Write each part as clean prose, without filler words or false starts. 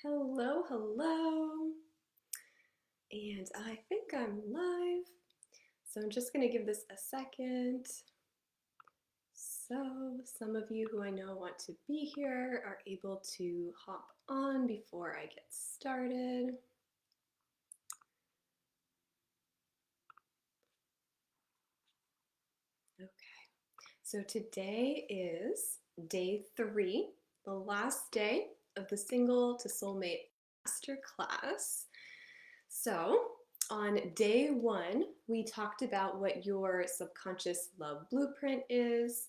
Hello, hello. And I think I'm live. So I'm just going to give this a second. So some of you who I know want to be here are able to hop on before I get started. Okay. So today is day 3, the last day of the Single to Soulmate Masterclass. So on day 1, we talked about what your subconscious love blueprint is,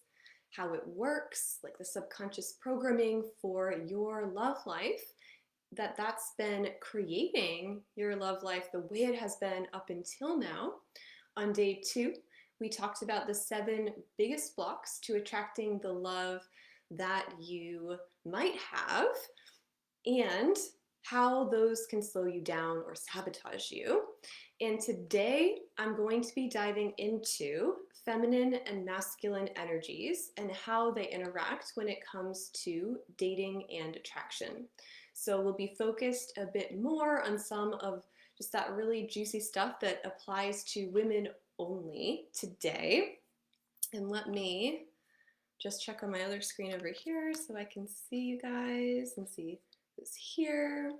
how it works, like the subconscious programming for your love life, that's been creating your love life the way it has been up until now. On day 2, we talked about the 7 biggest blocks to attracting the love that you might have and how those can slow you down or sabotage you. And today I'm going to be diving into feminine and masculine energies and how they interact when it comes to dating and attraction. So we'll be focused a bit more on some of just that really juicy stuff that applies to women only today. And let me just check on my other screen over here so I can see you guys and see who's here.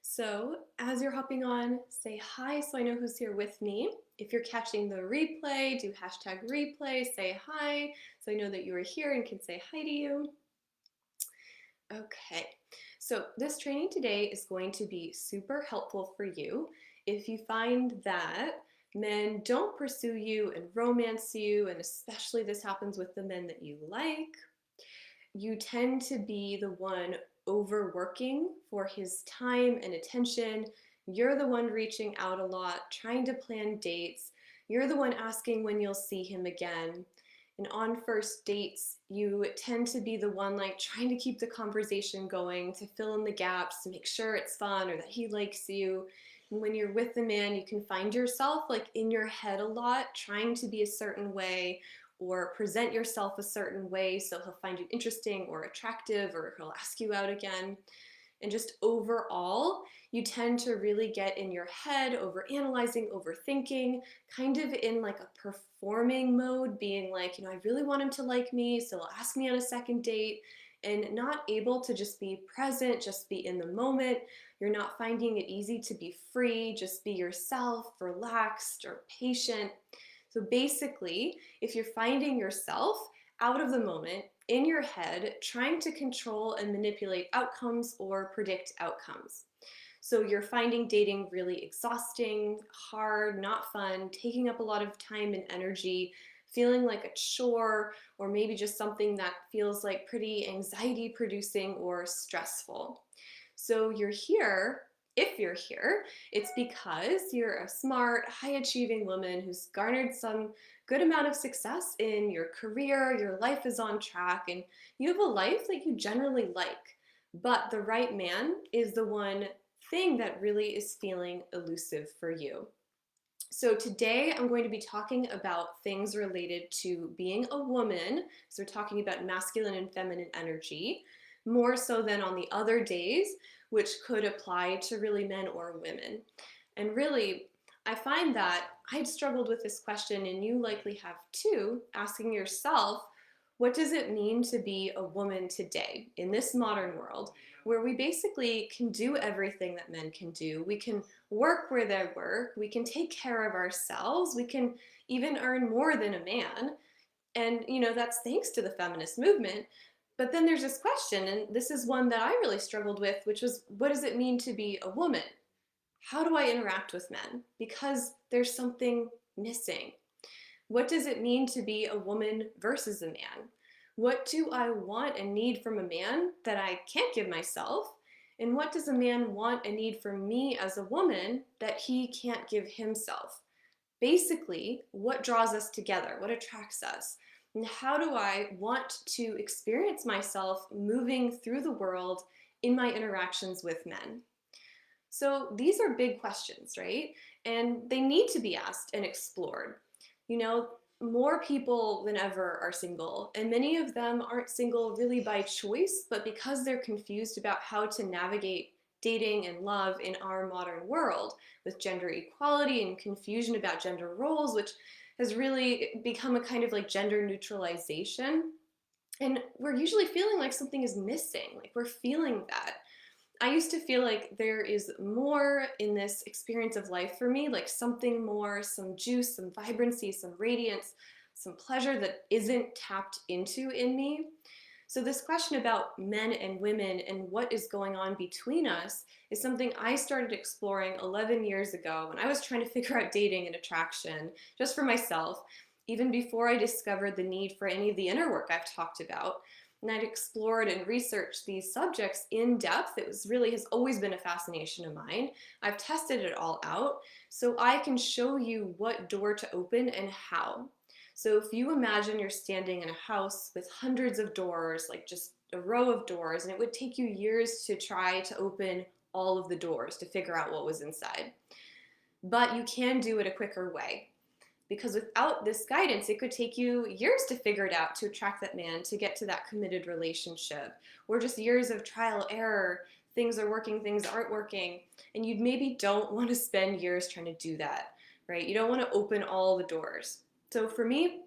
So as you're hopping on, say hi so I know who's here with me. If you're catching the replay, do hashtag replay, say hi so I know that you are here and can say hi to you. Okay, so this training today is going to be super helpful for you if you find that men don't pursue you and romance you, and especially this happens with the men that you like. You tend to be the one overworking for his time and attention. You're the one reaching out a lot, trying to plan dates. You're the one asking when you'll see him again. And on first dates, you tend to be the one like trying to keep the conversation going, to fill in the gaps, to make sure it's fun or that he likes you. And when you're with the man, you can find yourself like in your head a lot, trying to be a certain way or present yourself a certain way so he'll find you interesting or attractive or he'll ask you out again. And just overall, you tend to really get in your head, over analyzing, overthinking, kind of in like a performing mode, being like, I really want him to like me, so he'll ask me on a second date, and not able to just be present, just be in the moment. You're not finding it easy to be free, just be yourself, relaxed or patient. So basically, if you're finding yourself out of the moment, in your head, trying to control and manipulate outcomes or predict outcomes. So you're finding dating really exhausting, hard, not fun, taking up a lot of time and energy, feeling like a chore, or maybe just something that feels like pretty anxiety producing or stressful. So you're here, if you're here, it's because you're a smart, high achieving woman who's garnered some good amount of success in your career, your life is on track, and you have a life that you generally like. But the right man is the one thing that really is feeling elusive for you. So today I'm going to be talking about things related to being a woman. So we're talking about masculine and feminine energy, more so than on the other days, which could apply to really men or women. And really, I find that I'd struggled with this question, and you likely have too, asking yourself, what does it mean to be a woman today in this modern world where we basically can do everything that men can do? We can work where they work, we can take care of ourselves, we can even earn more than a man. And, that's thanks to the feminist movement. But then there's this question, and this is one that I really struggled with, which was, what does it mean to be a woman? How do I interact with men? Because there's something missing. What does it mean to be a woman versus a man? What do I want and need from a man that I can't give myself? And what does a man want and need from me as a woman that he can't give himself? Basically, what draws us together? What attracts us? And how do I want to experience myself moving through the world in my interactions with men? So these are big questions, right? And they need to be asked and explored. You know, more people than ever are single, and many of them aren't single really by choice, but because they're confused about how to navigate dating and love in our modern world with gender equality and confusion about gender roles, which has really become a kind of like gender neutralization. And we're usually feeling like something is missing, like we're feeling that. I used to feel like there is more in this experience of life for me, like something more, some juice, some vibrancy, some radiance, some pleasure that isn't tapped into in me. So, this question about men and women and what is going on between us is something I started exploring 11 years ago when I was trying to figure out dating and attraction just for myself, even before I discovered the need for any of the inner work I've talked about. And I'd explored and researched these subjects in depth. It was really has always been a fascination of mine. I've tested it all out so I can show you what door to open and how. So if you imagine you're standing in a house with hundreds of doors, like just a row of doors, and it would take you years to try to open all of the doors to figure out what was inside. But you can do it a quicker way. Because without this guidance, it could take you years to figure it out, to attract that man, to get to that committed relationship, or just years of trial, error, things are working, things aren't working, and you maybe don't want to spend years trying to do that, right? You don't want to open all the doors. So for me,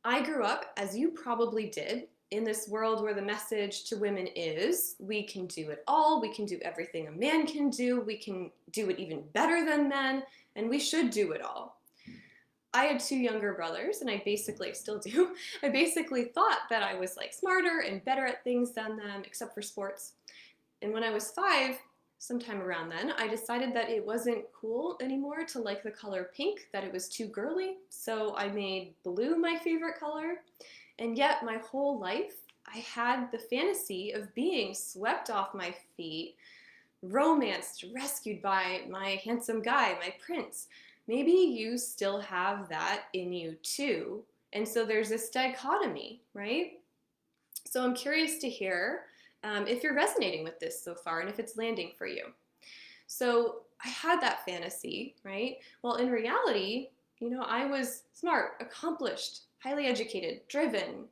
I grew up, as you probably did, in this world where the message to women is, we can do it all, we can do everything a man can do, we can do it even better than men, and we should do it all. I had two younger brothers, and I basically still do. I basically thought that I was like smarter and better at things than them, except for sports. And when I was 5, sometime around then, I decided that it wasn't cool anymore to like the color pink, that it was too girly. So I made blue my favorite color. And yet my whole life, I had the fantasy of being swept off my feet, romanced, rescued by my handsome guy, my prince. Maybe you still have that in you too. And so there's this dichotomy, right? So I'm curious to hear if you're resonating with this so far and if it's landing for you. So I had that fantasy, right? Well, in reality, I was smart, accomplished, highly educated, driven.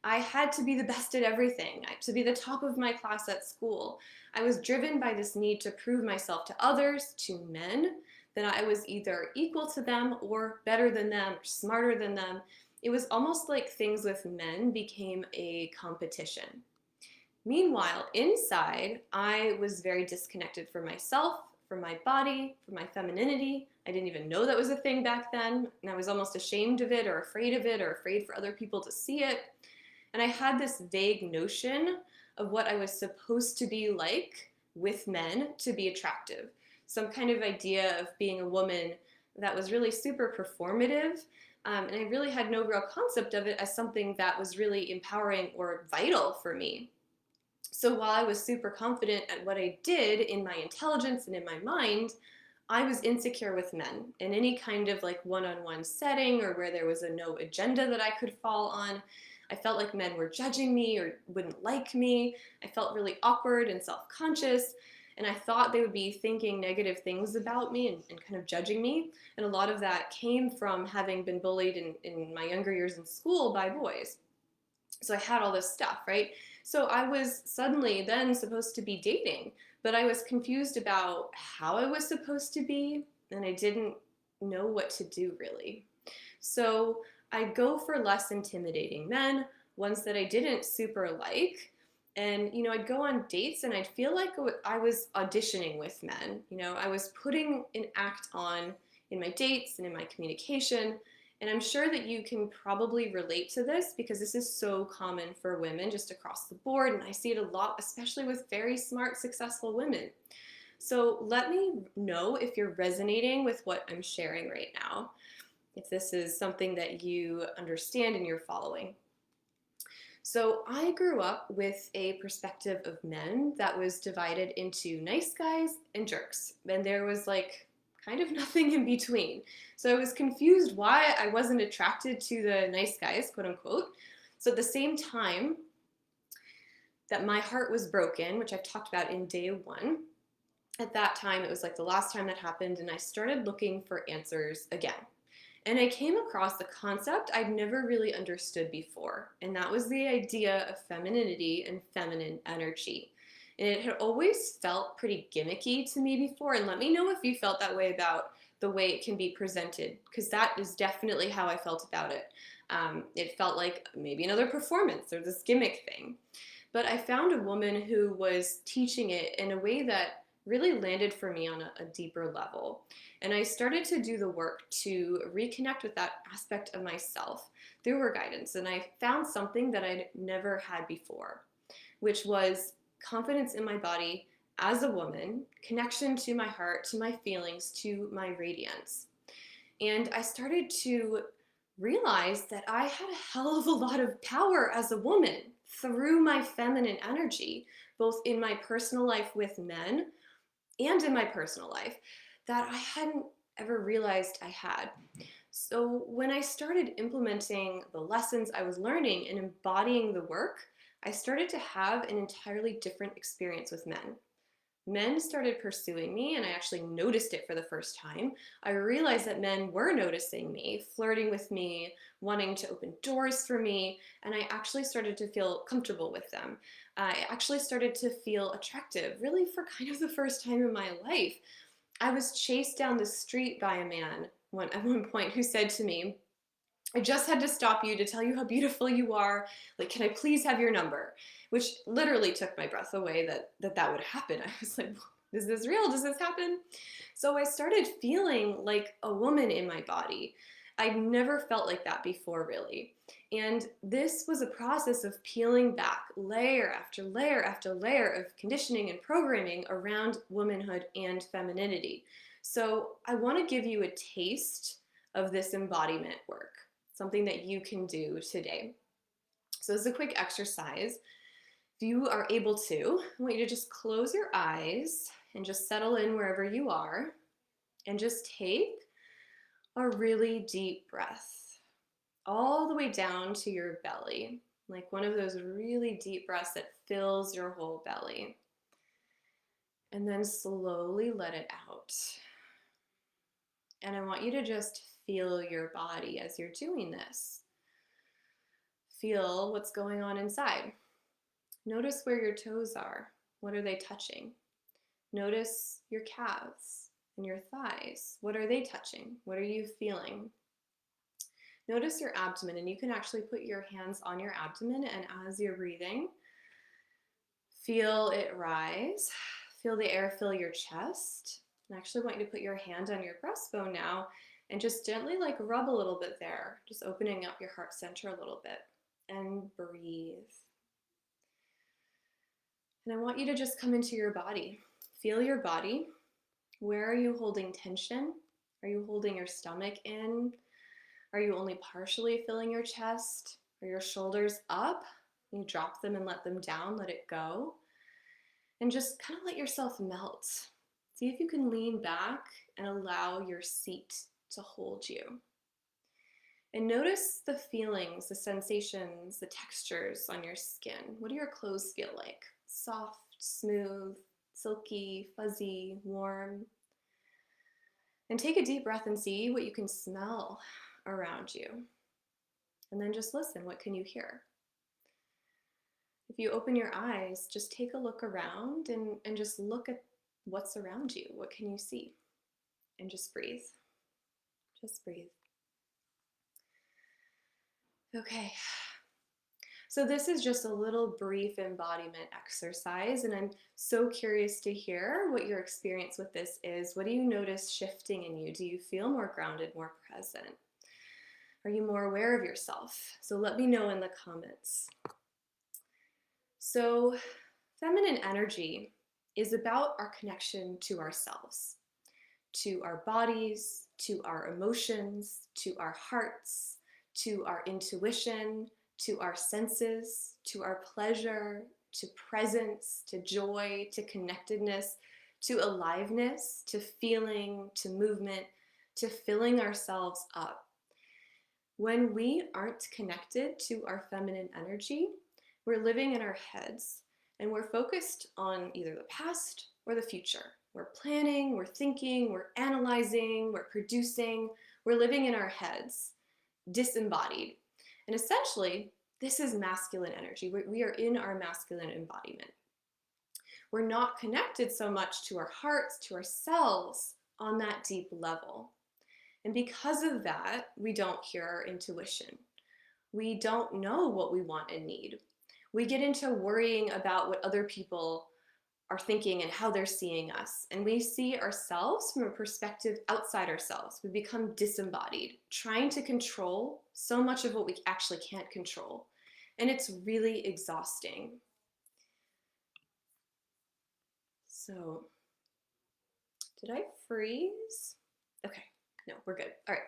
I had to be the best at everything. I had to be the top of my class at school. I was driven by this need to prove myself to others, to men, that I was either equal to them or better than them or smarter than them. It was almost like things with men became a competition. Meanwhile, inside, I was very disconnected from myself, from my body, from my femininity. I didn't even know that was a thing back then, and I was almost ashamed of it or afraid for other people to see it. And I had this vague notion of what I was supposed to be like with men to be attractive. Some kind of idea of being a woman that was really super performative, and I really had no real concept of it as something that was really empowering or vital for me. So while I was super confident at what I did in my intelligence and in my mind, I was insecure with men in any kind of like one-on-one setting or where there was a no agenda that I could fall on. I felt like men were judging me or wouldn't like me. I felt really awkward and self-conscious, and I thought they would be thinking negative things about me and kind of judging me. And a lot of that came from having been bullied in my younger years in school by boys. So I had all this stuff, right? So I was suddenly then supposed to be dating, but I was confused about how I was supposed to be, and I didn't know what to do really. So I'd go for less intimidating men, ones that I didn't super like, and I'd go on dates and I'd feel like I was auditioning with men. I was putting an act on in my dates and in my communication. And I'm sure that you can probably relate to this because this is so common for women just across the board. And I see it a lot, especially with very smart, successful women. So let me know if you're resonating with what I'm sharing right now, if this is something that you understand and you're following. So I grew up with a perspective of men that was divided into nice guys and jerks. And there was like kind of nothing in between. So I was confused why I wasn't attracted to the nice guys, quote unquote. So at the same time that my heart was broken, which I've talked about in day 1, at that time, it was like the last time that happened, and I started looking for answers again. And I came across the concept I'd never really understood before, and that was the idea of femininity and feminine energy. And it had always felt pretty gimmicky to me before. And let me know if you felt that way about the way it can be presented, because that is definitely how I felt about it. It felt like maybe another performance or this gimmick thing. But I found a woman who was teaching it in a way that really landed for me on a deeper level. And I started to do the work to reconnect with that aspect of myself through her guidance. And I found something that I'd never had before, which was confidence in my body as a woman, connection to my heart, to my feelings, to my radiance. And I started to realize that I had a hell of a lot of power as a woman through my feminine energy, both in my personal life with men and in my personal life, that I hadn't ever realized I had. So when I started implementing the lessons I was learning and embodying the work, I started to have an entirely different experience with men. Men started pursuing me, and I actually noticed it for the first time. I realized that men were noticing me, flirting with me, wanting to open doors for me, and I actually started to feel comfortable with them. I actually started to feel attractive, really for kind of the first time in my life. I was chased down the street by a man at one point who said to me, I just had to stop you to tell you how beautiful you are. Like, can I please have your number? Which literally took my breath away that would happen. I was like, is this real? Does this happen? So I started feeling like a woman in my body. I'd never felt like that before, really. And this was a process of peeling back layer after layer after layer of conditioning and programming around womanhood and femininity. So I want to give you a taste of this embodiment work, something that you can do today. So as a quick exercise, if you are able to, I want you to just close your eyes and just settle in wherever you are and just take a really deep breath all the way down to your belly, like one of those really deep breaths that fills your whole belly. And then slowly let it out. And I want you to just feel your body as you're doing this. Feel what's going on inside. Notice where your toes are. What are they touching? Notice your calves and your thighs. What are they touching? What are you feeling? Notice your abdomen, and you can actually put your hands on your abdomen, and as you're breathing, feel it rise. Feel the air fill your chest. I actually want you to put your hand on your breastbone now and just gently rub a little bit there, just opening up your heart center a little bit, and breathe. And I want you to just come into your body. Feel your body. Where are you holding tension? Are you holding your stomach in? Are you only partially filling your chest? Are your shoulders up? You drop them and let them down, let it go. And just kind of let yourself melt. See if you can lean back and allow your seat to hold you. And notice the feelings, the sensations, the textures on your skin. What do your clothes feel like? Soft, smooth, silky, fuzzy, warm. And take a deep breath and see what you can smell around you. And then just listen. What can you hear? If you open your eyes, just take a look around and just look at what's around you. What can you see? And just breathe. Just breathe. Okay. So this is just a little brief embodiment exercise, and I'm so curious to hear what your experience with this is. What do you notice shifting in you? Do you feel more grounded, more present? Are you more aware of yourself? So let me know in the comments. So feminine energy is about our connection to ourselves, to our bodies, to our emotions, to our hearts, to our intuition, to our senses, to our pleasure, to presence, to joy, to connectedness, to aliveness, to feeling, to movement, to filling ourselves up. When we aren't connected to our feminine energy, we're living in our heads, and we're focused on either the past or the future. We're planning, we're thinking, we're analyzing, we're producing, we're living in our heads, disembodied. And essentially, this is masculine energy. We are in our masculine embodiment. we're not connected so much to our hearts, to ourselves on that deep level. And because of that, we don't hear our intuition. We don't know what we want and need. We get into worrying about what other people are thinking and how they're seeing us. And we see ourselves from a perspective outside ourselves. We become disembodied, trying to control so much of what we actually can't control. And it's really exhausting. So, did I freeze? Okay, no, we're good. All right.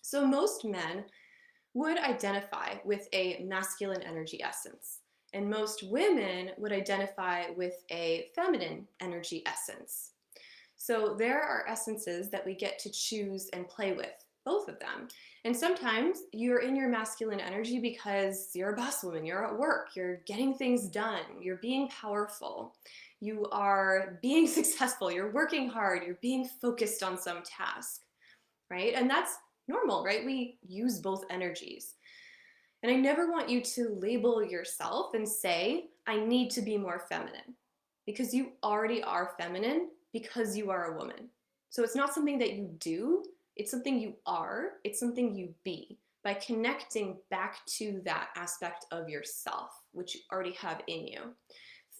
So most men would identify with a masculine energy essence, and most women would identify with a feminine energy essence. So there are essences that we get to choose and play with, both of them. And sometimes you're in your masculine energy because you're a boss woman, you're at work, you're getting things done, you're being powerful, you are being successful, you're working hard, you're being focused on some task, right? And that's normal, right? We use both energies. And I never want you to label yourself and say, I need to be more feminine, because you already are feminine because you are a woman. So it's not something that you do, it's something you are, it's something you be by connecting back to that aspect of yourself, which you already have in you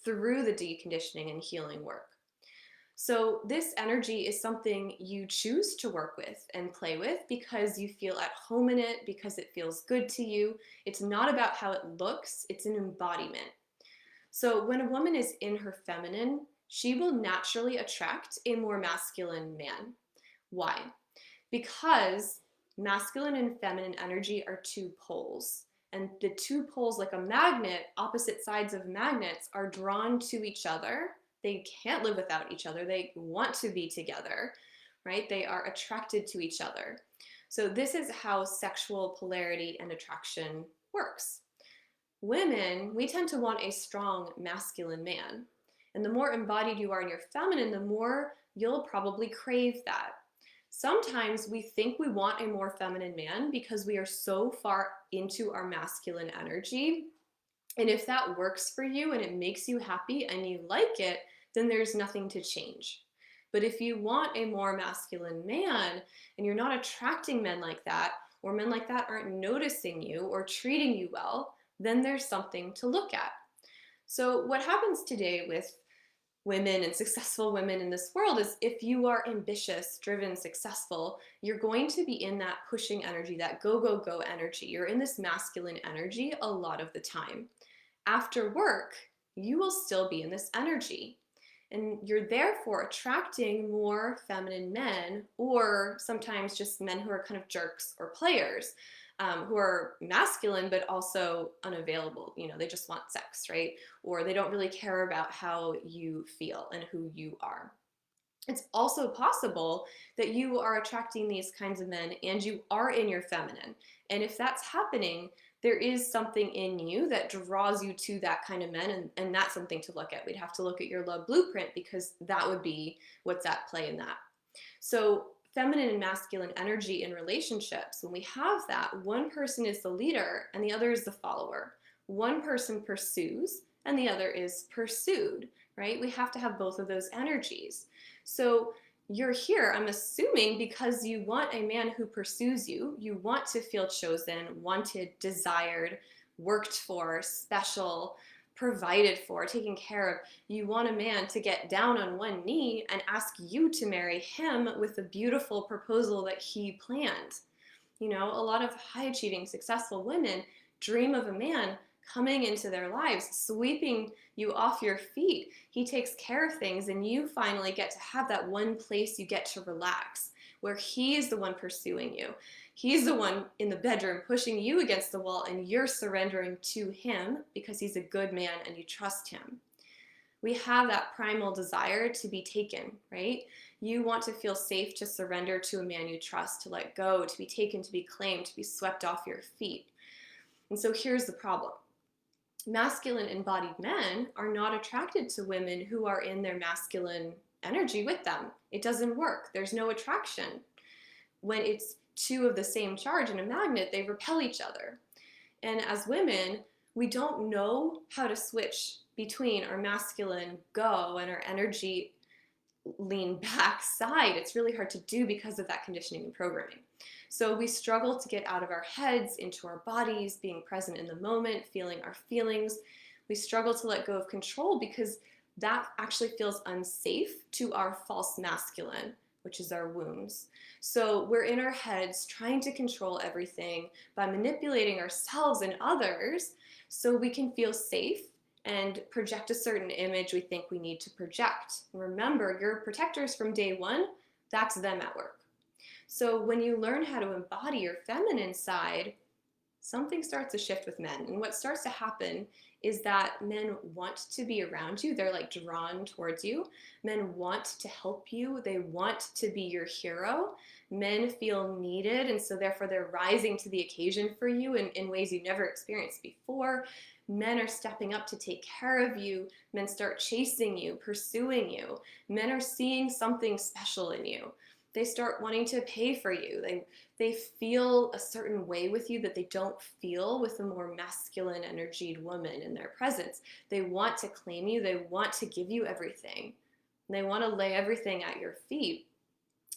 through the deconditioning and healing work. So this energy is something you choose to work with and play with because you feel at home in it, because it feels good to you. It's not about how it looks, it's an embodiment. So when a woman is in her feminine, she will naturally attract a more masculine man. Why? Because masculine and feminine energy are two poles. And the two poles, like a magnet, opposite sides of magnets, are drawn to each other. They can't live without each other. They want to be together, right? They are attracted to each other. So this is how sexual polarity and attraction works. Women, we tend to want a strong masculine man. And the more embodied you are in your feminine, the more you'll probably crave that. Sometimes we think we want a more feminine man because we are so far into our masculine energy. And if that works for you and it makes you happy and you like it, then there's nothing to change. But if you want a more masculine man and you're not attracting men like that, or men like that aren't noticing you or treating you well, then there's something to look at. So what happens today with women and successful women in this world is if you are ambitious, driven, successful, you're going to be in that pushing energy, that go, go, go energy. You're in this masculine energy a lot of the time. After work, you will still be in this energy. And you're therefore attracting more feminine men, or sometimes just men who are kind of jerks or players, who are masculine but also unavailable. You know, they just want sex, right? Or they don't really care about how you feel and who you are. It's also possible that you are attracting these kinds of men and you are in your feminine. And if that's happening, there is something in you that draws you to that kind of men, and that's something to look at. We'd have to look at your love blueprint because that would be what's at play in that. So feminine and masculine energy in relationships, when we have that, one person is the leader and the other is the follower. One person pursues and the other is pursued, right? We have to have both of those energies. So you're here, I'm assuming, because you want a man who pursues you. You want to feel chosen, wanted, desired, worked for, special, provided for, taken care of. You want a man to get down on one knee and ask you to marry him with a beautiful proposal that he planned. You know, a lot of high achieving, successful women dream of a man coming into their lives, sweeping you off your feet. He takes care of things, and you finally get to have that one place you get to relax, where he's the one pursuing you. He's the one in the bedroom pushing you against the wall, and you're surrendering to him because he's a good man and you trust him. We have that primal desire to be taken, right? You want to feel safe to surrender to a man you trust, to let go, to be taken, to be claimed, to be swept off your feet. And so here's the problem. Masculine embodied men are not attracted to women who are in their masculine energy with them. It doesn't work. There's no attraction. When it's two of the same charge in a magnet, they repel each other. And as women, we don't know how to switch between our masculine go and our energy lean back side, it's really hard to do because of that conditioning and programming. So we struggle to get out of our heads into our bodies, being present in the moment, feeling our feelings. We struggle to let go of control because that actually feels unsafe to our false masculine, which is our wounds. So we're in our heads trying to control everything by manipulating ourselves and others so we can feel safe and project a certain image we think we need to project. And remember, your protectors from day one, that's them at work. So when you learn how to embody your feminine side, something starts to shift with men. And what starts to happen is that men want to be around you. They're like drawn towards you. Men want to help you. They want to be your hero. Men feel needed, and so therefore they're rising to the occasion for you in ways you've never experienced before. Men are stepping up to take care of you. Men start chasing you, pursuing you. Men are seeing something special in you. They start wanting to pay for you. They feel a certain way with you that they don't feel with a more masculine energied woman in their presence. They want to claim you. They want to give you everything. And they want to lay everything at your feet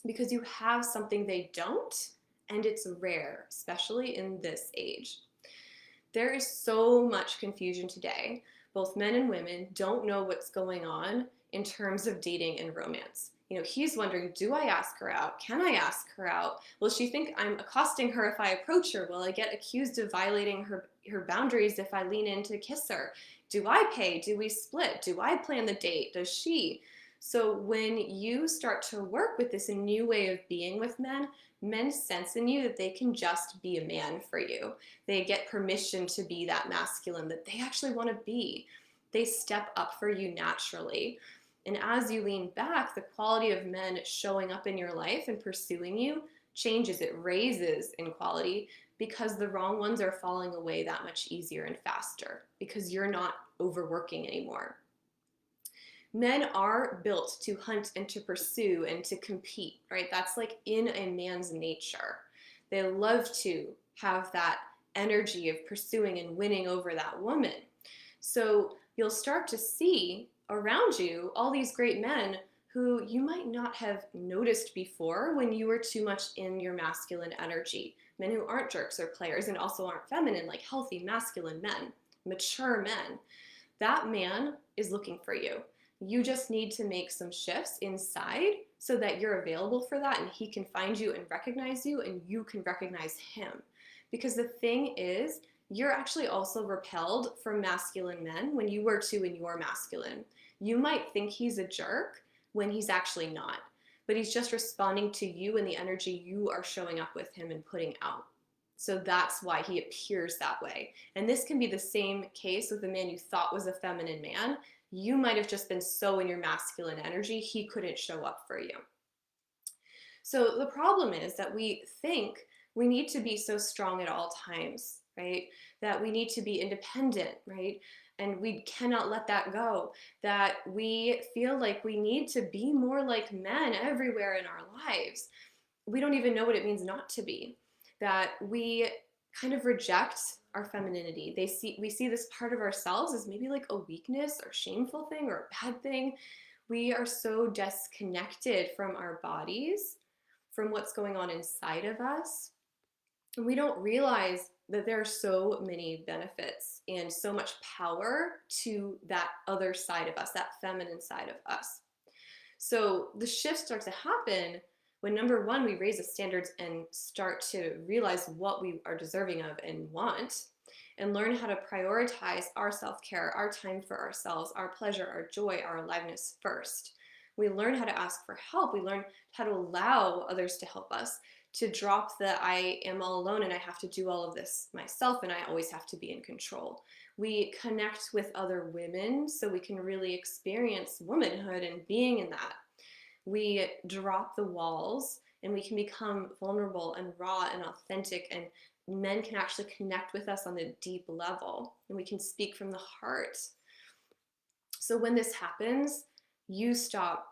because you have something they don't, and it's rare, especially in this age. There is so much confusion today. Both men and women don't know what's going on in terms of dating and romance. You know, he's wondering, do I ask her out? Can I ask her out? Will she think I'm accosting her if I approach her? Will I get accused of violating her boundaries if I lean in to kiss her? Do I pay? Do we split? Do I plan the date? Does she? So when you start to work with this new way of being with men, men sense in you that they can just be a man for you. They get permission to be that masculine that they actually want to be. They step up for you naturally. And as you lean back, the quality of men showing up in your life and pursuing you changes. It raises in quality because the wrong ones are falling away that much easier and faster because you're not overworking anymore. Men are built to hunt and to pursue and to compete, right? That's like in a man's nature. They love to have that energy of pursuing and winning over that woman. So you'll start to see around you all these great men who you might not have noticed before when you were too much in your masculine energy. Men who aren't jerks or players and also aren't feminine, like healthy masculine men, mature men. That man is looking for you. You just need to make some shifts inside so that you're available for that and he can find you and recognize you and you can recognize him. Because the thing is, you're actually also repelled from masculine men when you were too in your masculine. You might think he's a jerk when he's actually not, but he's just responding to you and the energy you are showing up with him and putting out. So that's why he appears that way. And this can be the same case with the man you thought was a feminine man. You might have just been so in your masculine energy, he couldn't show up for you. So the problem is that we think we need to be so strong at all times, right? That we need to be independent, right? And we cannot let that go. That we feel like we need to be more like men everywhere in our lives. We don't even know what it means not to be. That we kind of reject our femininity. We see this part of ourselves as maybe like a weakness or shameful thing or a bad thing. We are so disconnected from our bodies, from what's going on inside of us. And we don't realize that there are so many benefits and so much power to that other side of us, that feminine side of us. So the shift starts to happen when, number one, we raise the standards and start to realize what we are deserving of and want, and learn how to prioritize our self-care, our time for ourselves, our pleasure, our joy, our aliveness first. We learn how to ask for help. We learn how to allow others to help us, to drop the I am all alone and I have to do all of this myself and I always have to be in control. We connect with other women so we can really experience womanhood and being in that. We drop the walls and we can become vulnerable and raw and authentic, and men can actually connect with us on a deep level and we can speak from the heart. So when this happens, you stop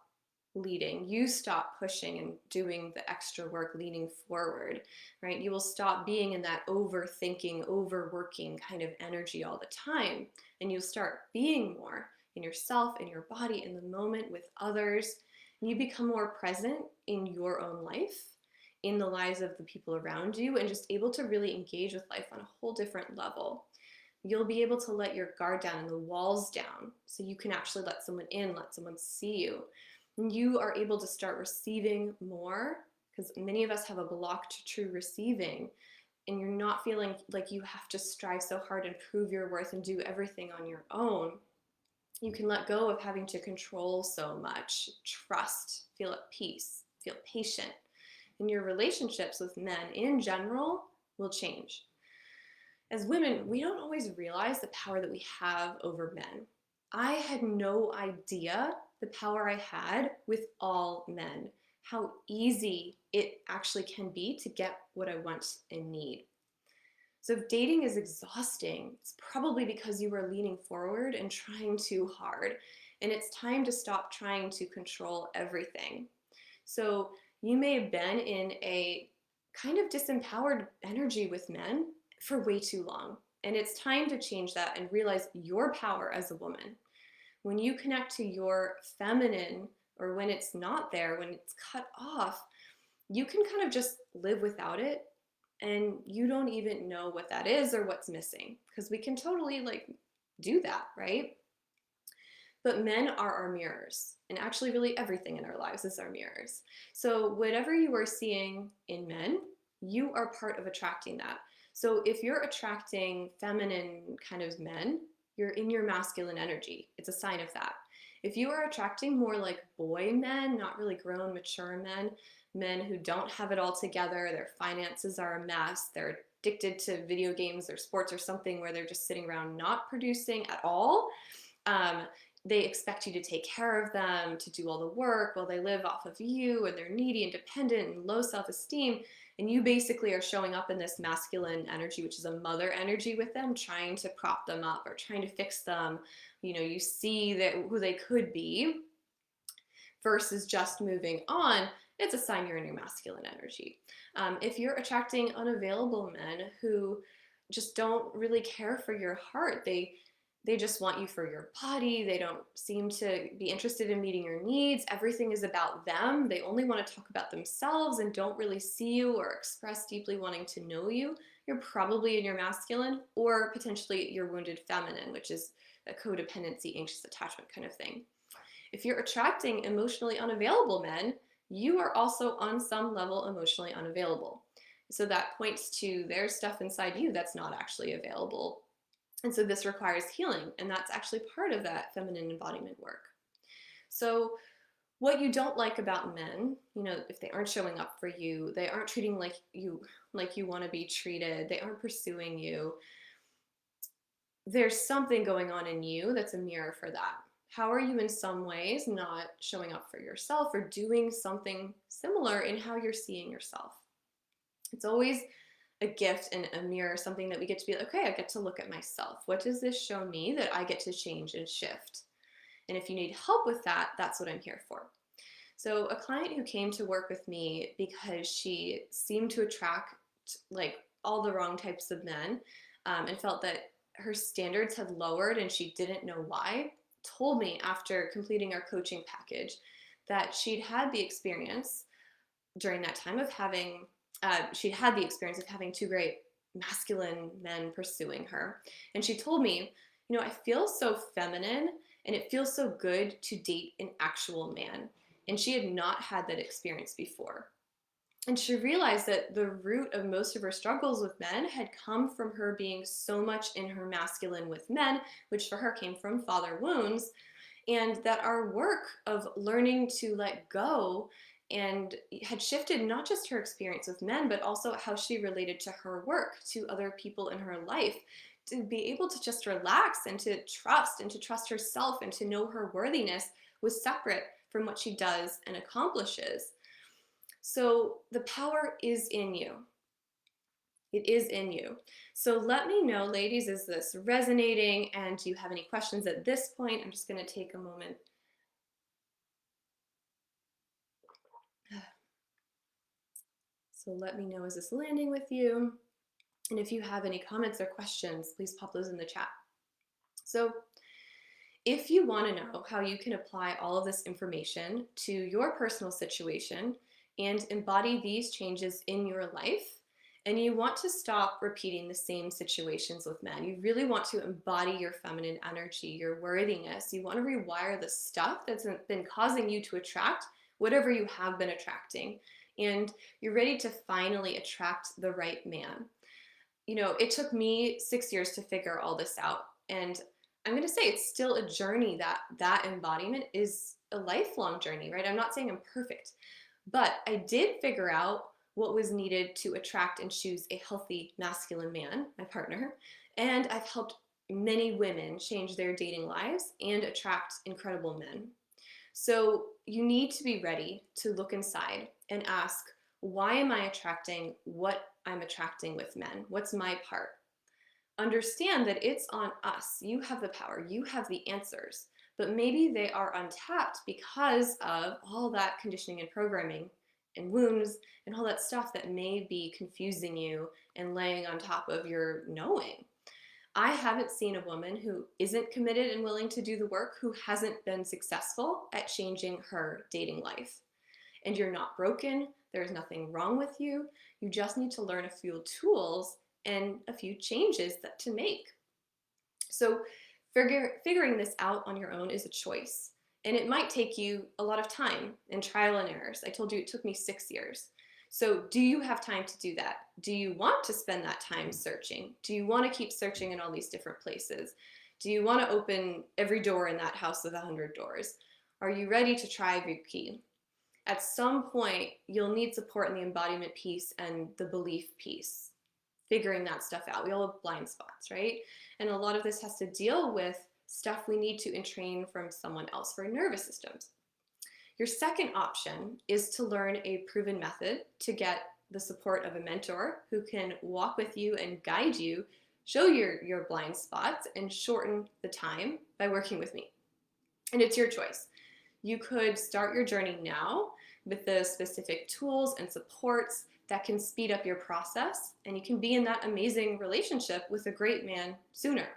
leading. You stop pushing and doing the extra work, leaning forward, right? You will stop being in that overthinking, overworking kind of energy all the time. And you'll start being more in yourself, in your body, in the moment with others. And you become more present in your own life, in the lives of the people around you, and just able to really engage with life on a whole different level. You'll be able to let your guard down and the walls down so you can actually let someone in, let someone see you. And you are able to start receiving more, because many of us have a block to true receiving, and you're not feeling like you have to strive so hard and prove your worth and do everything on your own. You can let go of having to control so much, trust, feel at peace, feel patient. And your relationships with men in general will change. As women, we don't always realize the power that we have over men. I had no idea the power I had with all men, how easy it actually can be to get what I want and need. So if dating is exhausting, it's probably because you were leaning forward and trying too hard. And it's time to stop trying to control everything. So you may have been in a kind of disempowered energy with men for way too long. And it's time to change that and realize your power as a woman. When you connect to your feminine, or when it's not there, when it's cut off, you can kind of just live without it. And you don't even know what that is or what's missing, because we can totally do that, right? But men are our mirrors, and actually really everything in our lives is our mirrors. So whatever you are seeing in men, you are part of attracting that. So if you're attracting feminine kind of men, you're in your masculine energy. It's a sign of that. If you are attracting more like boy men, not really grown, mature men, men who don't have it all together, their finances are a mess, they're addicted to video games or sports or something where they're just sitting around not producing at all, they expect you to take care of them, to do all the work while they live off of you, and they're needy and dependent and low self-esteem. And you basically are showing up in this masculine energy, which is a mother energy with them, trying to prop them up or trying to fix them. You see that who they could be versus just moving on. It's a sign you're in your masculine energy. If you're attracting unavailable men who just don't really care for your heart, they just want you for your body. They don't seem to be interested in meeting your needs. Everything is about them. They only want to talk about themselves and don't really see you or express deeply wanting to know you. You're probably in your masculine, or potentially your wounded feminine, which is a codependency, anxious attachment kind of thing. If you're attracting emotionally unavailable men, you are also on some level emotionally unavailable. So that points to there's stuff inside you that's not actually available. And so this requires healing, and that's actually part of that feminine embodiment work. So what you don't like about men, if they aren't showing up for you, they aren't treating like you want to be treated, they aren't pursuing you, there's something going on in you that's a mirror for that. How are you in some ways not showing up for yourself or doing something similar in how you're seeing yourself? It's always a gift and a mirror, something that we get to be like, okay, I get to look at myself. What does this show me that I get to change and shift? And if you need help with that, that's what I'm here for. So a client who came to work with me because she seemed to attract all the wrong types of men, and felt that her standards had lowered and she didn't know why, told me after completing our coaching package that she'd had the experience during that time of having two great masculine men pursuing her. And she told me, I feel so feminine and it feels so good to date an actual man. And she had not had that experience before. And she realized that the root of most of her struggles with men had come from her being so much in her masculine with men, which for her came from father wounds, and that our work of learning to let go and had shifted not just her experience with men, but also how she related to her work, to other people in her life, to be able to just relax and to trust herself and to know her worthiness was separate from what she does and accomplishes. So the power is in you. It is in you. So let me know, ladies, is this resonating? And do you have any questions at this point? I'm just going to take a moment. So let me know, is this landing with you? And if you have any comments or questions, please pop those in the chat. So if you want to know how you can apply all of this information to your personal situation and embody these changes in your life, and you want to stop repeating the same situations with men, you really want to embody your feminine energy, your worthiness, you want to rewire the stuff that's been causing you to attract whatever you have been attracting, and you're ready to finally attract the right man. It took me 6 years to figure all this out. And I'm going to say it's still a journey. That embodiment is a lifelong journey, right? I'm not saying I'm perfect, but I did figure out what was needed to attract and choose a healthy masculine man, my partner. And I've helped many women change their dating lives and attract incredible men. So you need to be ready to look inside and ask, why am I attracting what I'm attracting with men? What's my part? Understand that it's on us. You have the power, you have the answers, but maybe they are untapped because of all that conditioning and programming and wounds and all that stuff that may be confusing you and laying on top of your knowing. I haven't seen a woman who isn't committed and willing to do the work who hasn't been successful at changing her dating life. And you're not broken. There's nothing wrong with you. You just need to learn a few tools and a few changes to make. So figuring this out on your own is a choice. And it might take you a lot of time and trial and errors. I told you it took me 6 years. So do you have time to do that? Do you want to spend that time searching? Do you want to keep searching in all these different places? Do you want to open every door in that house with 100 doors? Are you ready to try repeat? At some point, you'll need support in the embodiment piece and the belief piece, figuring that stuff out. We all have blind spots, right? And a lot of this has to deal with stuff we need to entrain from someone else for nervous systems. Your second option is to learn a proven method to get the support of a mentor who can walk with you and guide you, show your blind spots, and shorten the time by working with me. And it's your choice. You could start your journey now with the specific tools and supports that can speed up your process, and you can be in that amazing relationship with a great man sooner.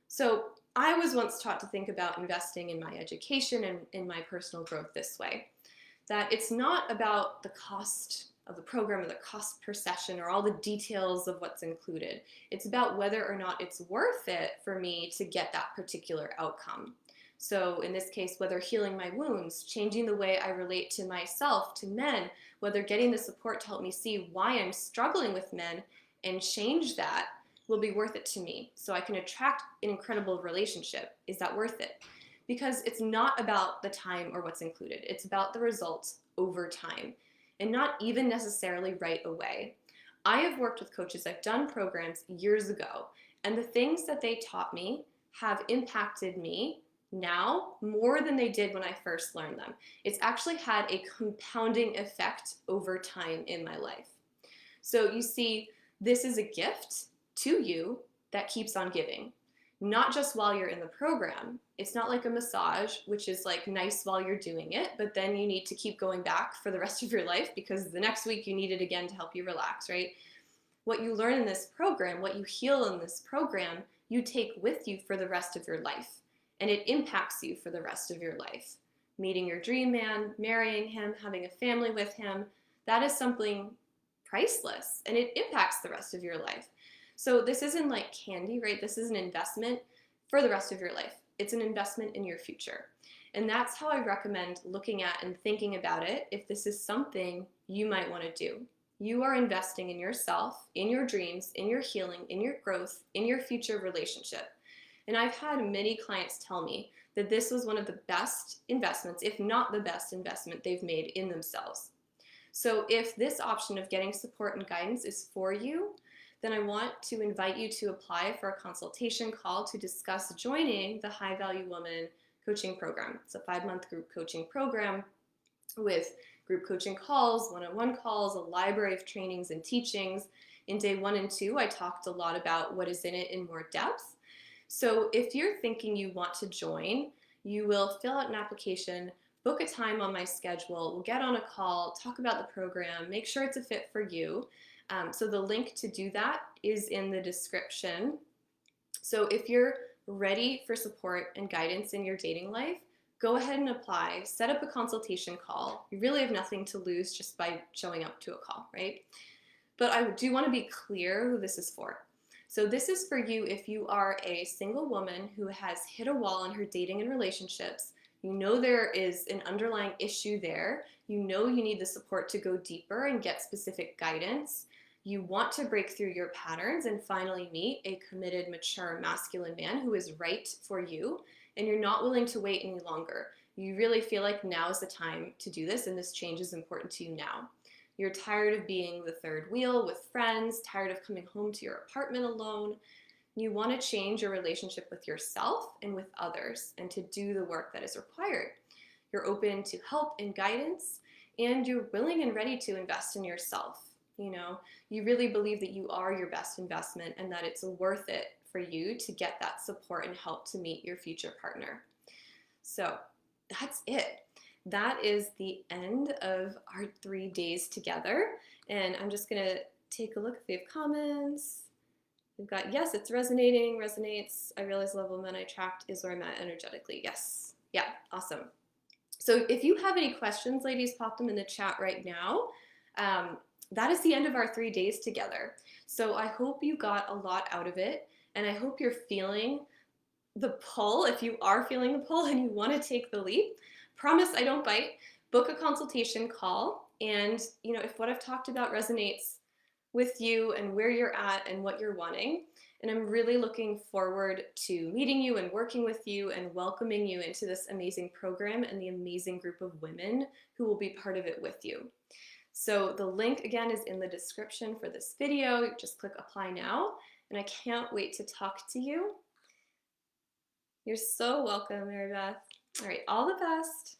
So I was once taught to think about investing in my education and in my personal growth this way, that it's not about the cost of the program or the cost per session or all the details of what's included. It's about whether or not it's worth it for me to get that particular outcome. So in this case, whether healing my wounds, changing the way I relate to myself, to men, whether getting the support to help me see why I'm struggling with men and change that will be worth it to me so I can attract an incredible relationship. Is that worth it? Because it's not about the time or what's included. It's about the results over time and not even necessarily right away. I have worked with coaches, I've done programs years ago, and the things that they taught me have impacted me now more than they did when I first learned them. It's actually had a compounding effect over time in my life. So you see, this is a gift to you that keeps on giving, not just while you're in the program. It's not like a massage, which is like nice while you're doing it, but then you need to keep going back for the rest of your life because the next week you need it again to help you relax, right? What you learn in this program, what you heal in this program, you take with you for the rest of your life, and it impacts you for the rest of your life. Meeting your dream man, marrying him, having a family with him, that is something priceless, and it impacts the rest of your life. So this isn't like candy, right? This is an investment for the rest of your life. It's an investment in your future. And that's how I recommend looking at and thinking about it if this is something you might want to do. You are investing in yourself, in your dreams, in your healing, in your growth, in your future relationship. And I've had many clients tell me that this was one of the best investments, if not the best investment they've made in themselves. So if this option of getting support and guidance is for you, then I want to invite you to apply for a consultation call to discuss joining the High Value Woman coaching program. It's a 5-month group coaching program with group coaching calls, one-on-one calls, a library of trainings and teachings. In day 1 and 2, I talked a lot about what is in it in more depth. So if you're thinking you want to join, you will fill out an application book a time on my schedule. We'll get on a call, talk about the program, make sure it's a fit for you. So the link to do that is in the description. So if you're ready for support and guidance in your dating life, go ahead and apply, set up a consultation call. You really have nothing to lose just by showing up to a call, right? But I do want to be clear who this is for. So this is for you if you are a single woman who has hit a wall in her dating and relationships. You know there is an underlying issue there. You know you need the support to go deeper and get specific guidance. You want to break through your patterns and finally meet a committed, mature, masculine man who is right for you, and you're not willing to wait any longer. You really feel like now is the time to do this, and this change is important to you now. You're tired of being the third wheel with friends, tired of coming home to your apartment alone. You want to change your relationship with yourself and with others and to do the work that is required. You're open to help and guidance, and you're willing and ready to invest in yourself. You know, you really believe that you are your best investment and that it's worth it for you to get that support and help to meet your future partner. So that's it. That is the end of our 3 days together. And I'm just going to take a look if we have comments. We've got, yes, it's resonating, resonates. I realize the level of men I attract is where I'm at energetically. Yes. Yeah, awesome. So if you have any questions, ladies, pop them in the chat right now. That is the end of our 3 days together. So I hope you got a lot out of it, and I hope you're feeling the pull. If you are feeling the pull and you want to take the leap, promise I don't bite. Book a consultation call, and if what I've talked about resonates with you and where you're at and what you're wanting, and I'm really looking forward to meeting you and working with you and welcoming you into this amazing program and the amazing group of women who will be part of it with you. So the link again is in the description for this video. Just click apply now, and I can't wait to talk to you. You're so welcome, Mary Beth. All right, all the best.